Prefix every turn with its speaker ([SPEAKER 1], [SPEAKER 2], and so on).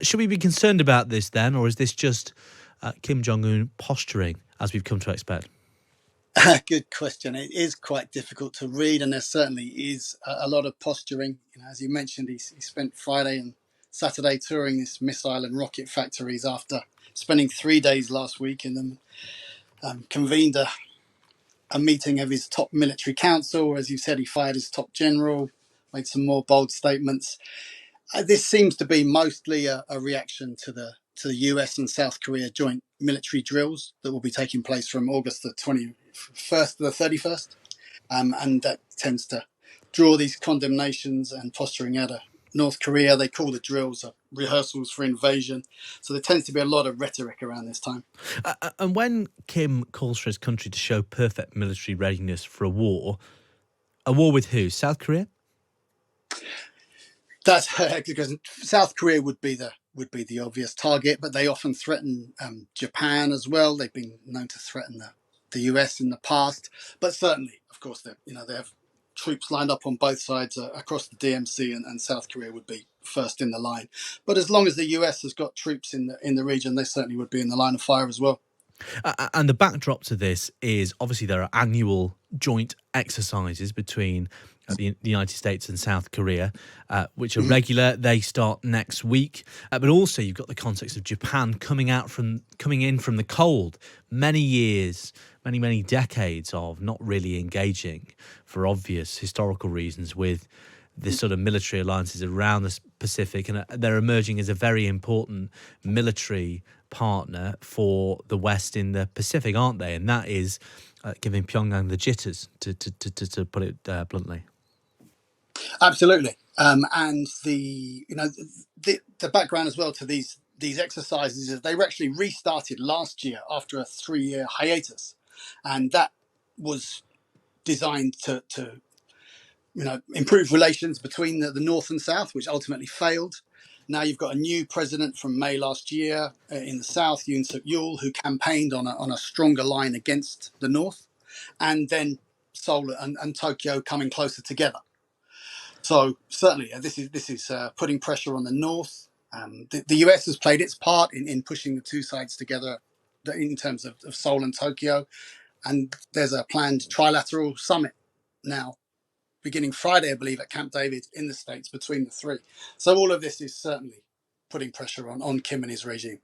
[SPEAKER 1] Should we be concerned about this then, or is this just Kim Jong-un posturing, as we've come to expect?
[SPEAKER 2] Good question. It is quite difficult to read, and there certainly is a lot of posturing. As you mentioned, he spent Friday and Saturday touring this missile and rocket factories after spending 3 days last week in them. Convened a meeting of his top military council. As you said, he fired his top general, made some more bold statements. This seems to be mostly a reaction to the US and South Korea joint military drills that will be taking place from August the 21st to the 31st. And that tends to draw these condemnations and posturing out of North Korea. They call the drills rehearsals for invasion. So there tends to be a lot of rhetoric around this time.
[SPEAKER 1] And when Kim calls for his country to show perfect military readiness for a war with who? South Korea?
[SPEAKER 2] That's because South Korea would be the obvious target, but they often threaten Japan as well. They've been known to threaten the US in the past, but certainly, of course, they have troops lined up on both sides across the DMZ, and South Korea would be first in the line. But as long as the US has got troops in the region, they certainly would be in the line of fire as well.
[SPEAKER 1] And the backdrop to this is obviously there are annual joint exercises between the United States and South Korea, which are regular. They start next week, but also you've got the context of Japan coming in from the cold. Many years, many decades of not really engaging for obvious historical reasons with the sort of military alliances around the Pacific, and they're emerging as a very important military partner for the West in the Pacific, aren't they? And that is giving Pyongyang the jitters, to put it bluntly.
[SPEAKER 2] Absolutely, and the background as well to these exercises is they were actually restarted last year after a 3-year hiatus, and that was designed to improve relations between the North and South, which ultimately failed. Now you've got a new president from May last year in the South, Yoon Suk Yeol, who campaigned on a stronger line against the North, and then Seoul and Tokyo coming closer together. So certainly, this is putting pressure on the North. The US has played its part in pushing the two sides together in terms of Seoul and Tokyo, and there's a planned trilateral summit now beginning Friday, I believe, at Camp David in the States between the three. So all of this is certainly putting pressure on Kim and his regime.